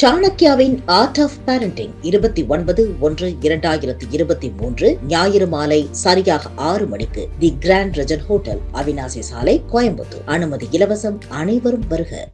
சாணக்யாவின் art of parenting 29/1/2023 ஞாயிறு மாலை சரியாக 6 மணிக்கு தி கிராண்ட் ரெஜன் ஹோட்டல், அவினாசி சாலை, கோயம்புத்தூர். அனுமதி இலவசம். அனைவரும் வருக.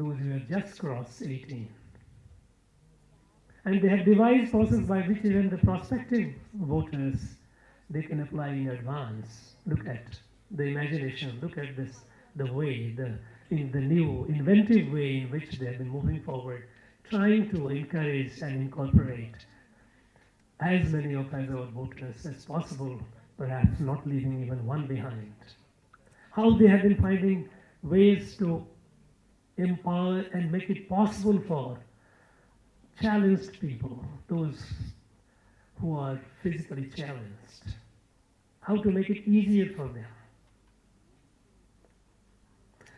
Those who have just crossed 18. And they have devised process by which even the prospective voters, they can apply in advance. Look at the imagination, look at this, the way, in the new inventive way in which they have been moving forward, trying to encourage and incorporate as many of our voters as possible, perhaps not leaving even one behind. How they have been finding ways to empower and make it possible for challenged people, those who are physically challenged, how to make it easier for them.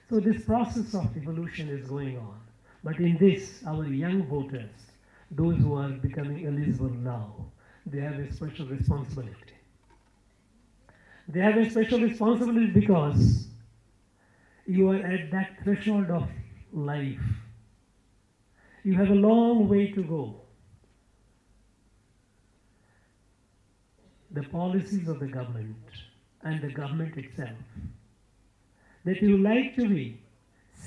So this process of evolution is going on. But in this, our young voters, those who are becoming eligible now, they have a special responsibility. They have a special responsibility because you are at that threshold of life. You have a long way to go. The policies of the government and the government itself, that you like to be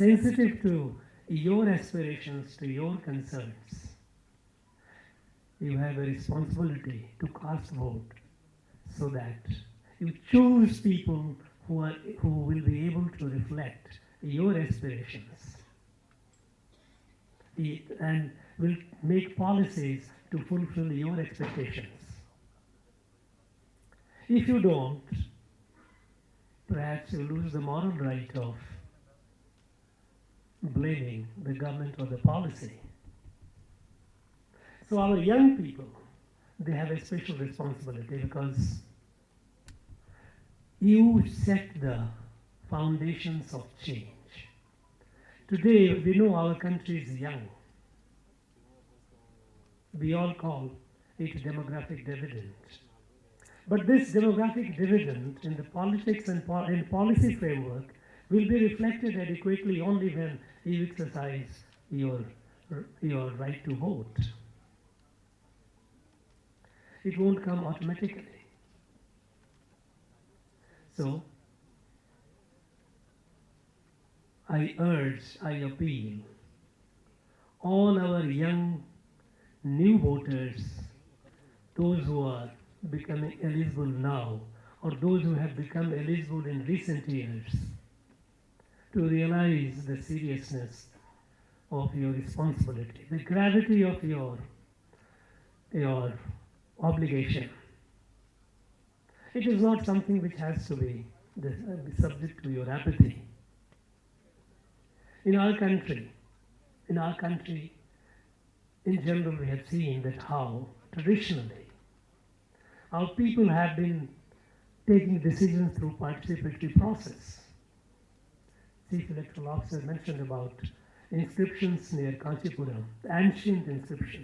sensitive to your aspirations, to your concerns. You have a responsibility to cast vote so that you choose people who will be able to reflect your aspirations and will make policies to fulfill your expectations. If you don't, perhaps you lose the moral right of blaming the government or the policy. So our young people, they have a special responsibility because you set the foundations of change. Today, we know our country is young. We all call it demographic dividend. But this demographic dividend in the politics and policy framework will be reflected adequately only when you exercise your right to vote. It won't come automatically. So, I urge, I appeal, all our young new voters, those who are becoming eligible now, or those who have become eligible in recent years, to realize the seriousness of your responsibility, the gravity of your obligation. It is not something which has to be subject to your apathy. In our country, in general, we have seen that how traditionally our people have been taking decisions through participatory process. Chief Electoral Officer mentioned about inscriptions near Kanchipuram, the ancient inscription,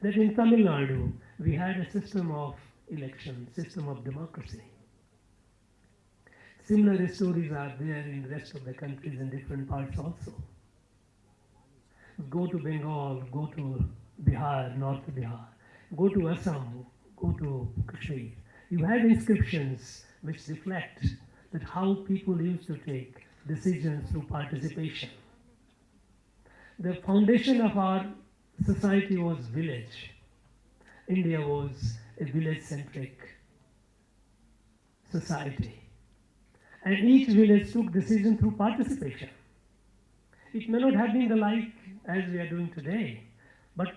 that in Tamil Nadu we had a system of election, system of democracy. Similar stories are there in the rest of the countries in different parts also. Go to Bengal, go to Bihar, North Bihar. go to Assam, go to Kashmir. You have inscriptions which reflect that how people used to take decisions through participation. The foundation of our society was village. India was a village-centric society. And each village took decision through participation. It may not have been the like as we are doing today, but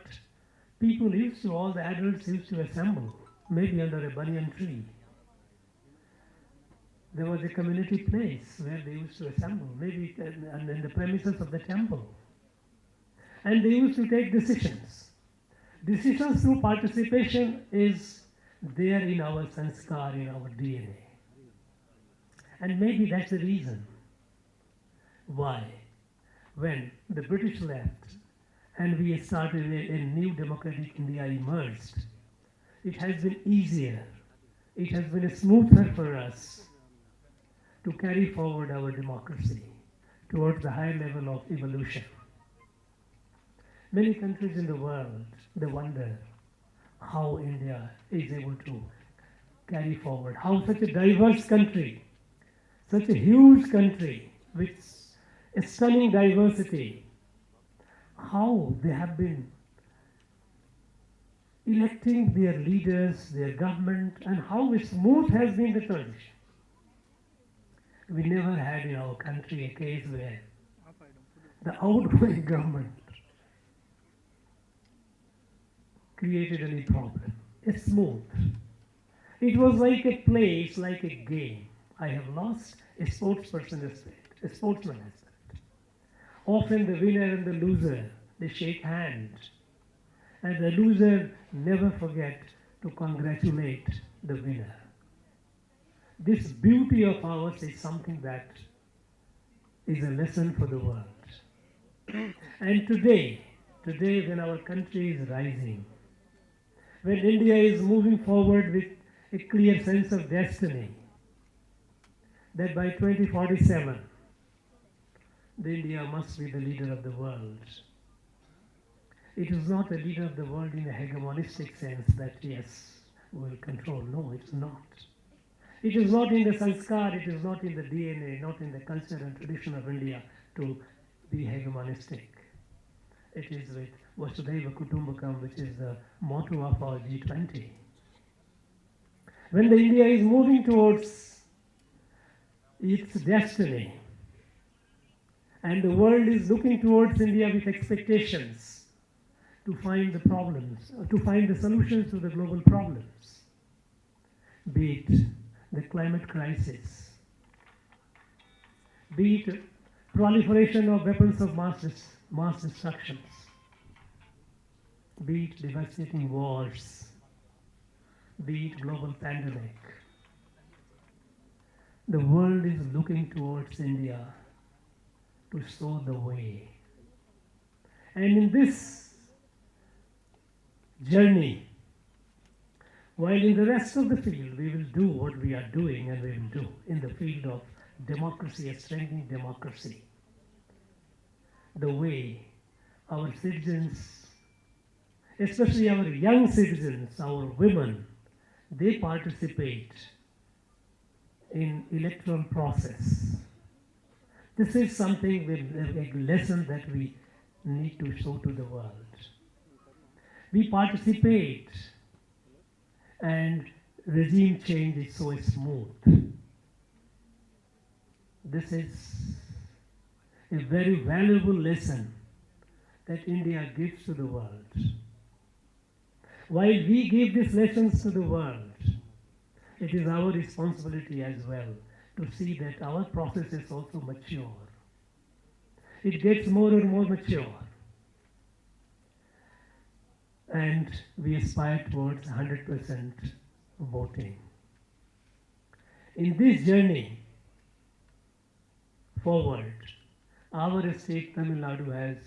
people used to, all the adults used to assemble, maybe under a banyan tree. There was a community place where they used to assemble, maybe in the premises of the temple. And they used to take decisions. Decisions through participation is there in our sanskar, in our DNA. And maybe that's the reason why, when the British left and we started a new democratic India emerged, it has been easier, it has been smoother for us to carry forward our democracy towards the higher level of evolution. Many countries in the world, they wonder how India is able to carry forward, how such a diverse country, such a huge country with a stunning diversity, how they have been electing their leaders, their government, and how smooth has been the transition. We never had in our country a case where the outgoing government created any problem. It's smooth. It was like a play, it's like a game. I have lost a sportsperson aspect, a sportsman aspect. Often the winner and the loser, they shake hands. And the loser never forget to congratulate the winner. This beauty of ours is something that is a lesson for the world. And today when our country is rising, when India is moving forward with a clear sense of destiny, that by 2047, the India must be the leader of the world. It is not a leader of the world in a hegemonistic sense that, yes, we will control. No, it's not. It is not in the sanskar, it is not in the DNA, not in the culture and tradition of India to be hegemonistic. It is with Vasudhaiva Kutumbakam, which is the motto of our G20. When the India is moving towards its destiny, and the world is looking towards India with expectations to find the problems, to find the solutions to the global problems, be it the climate crisis, be it proliferation of weapons of mass destructions, be it devastating wars, be it global pandemic. The world is looking towards India to show the way. And in this journey, while in the rest of the field we will do what we are doing and we will do in the field of democracy, strengthening democracy, the way our citizens, especially our young citizens, our women, they participate in electoral process. This is something, a lesson that we need to show to the world. We participate and regime change is so smooth. This is a very valuable lesson that India gives to the world. While we give these lessons to the world, it is our responsibility as well to see that our process is also mature. It gets more and more mature. And we aspire towards 100% voting. In this journey forward, our state, Tamil Nadu, has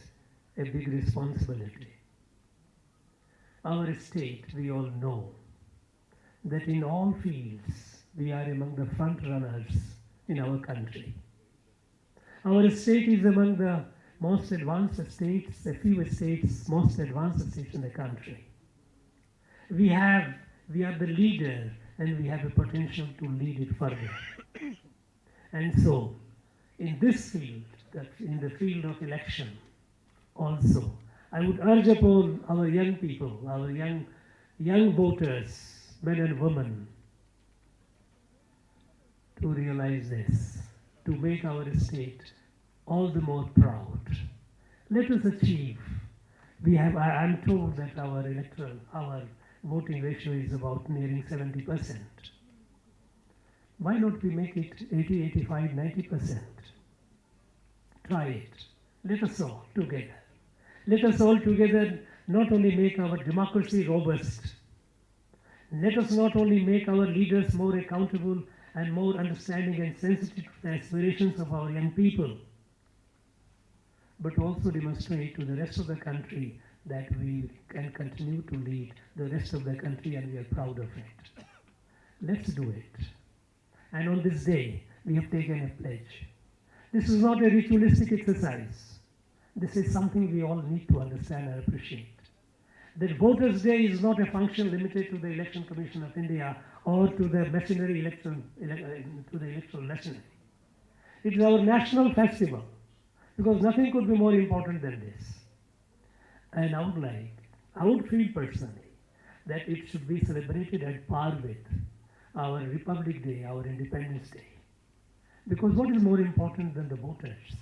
a big responsibility. Our state, we all know that in all fields, we are among the front runners in our country. Our state is among the most advanced states, the few states, most advanced states in the country. We are the leader, and we have the potential to lead it further. And so, in this field, in the field of election, also, I would urge upon our young people, our young voters, men and women, to realize this, to make our state all the more proud. Let us achieve. I'm told that our voting ratio is about nearing 70%. Why not we make it 80, 85, 90%? Try it. Let us all together. Let us all together not only make our democracy robust, let us not only make our leaders more accountable and more understanding and sensitive to the aspirations of our young people, but also demonstrate to the rest of the country that we can continue to lead the rest of the country and we are proud of it. Let's do it. And on this day, we have taken a pledge. This is not a ritualistic exercise. This is something we all need to understand and appreciate. That Voters' Day is not a function limited to the Election Commission of India or to the machinery electoral machinery. It is our national festival, because nothing could be more important than this. And I would feel personally that it should be celebrated at par with our Republic Day, our Independence Day. Because what is more important than the voters,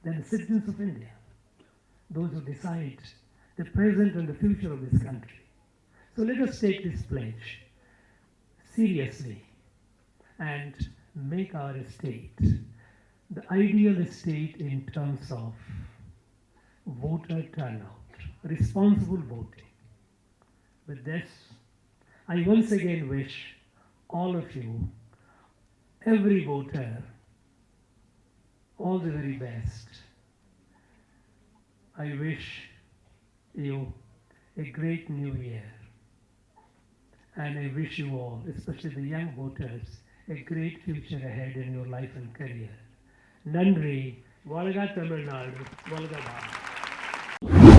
than the citizens of India, those who decide the present and the future of this country? So let us take this pledge seriously and make our state the ideal state in terms of voter turnout, responsible voting. With this, I once again wish all of you, every voter, all the very best. I wish you a great new year. And I wish you all, especially the young voters, a great future ahead in your life and career. Nandri, Valga Tamil Nadu, Valga Bharat.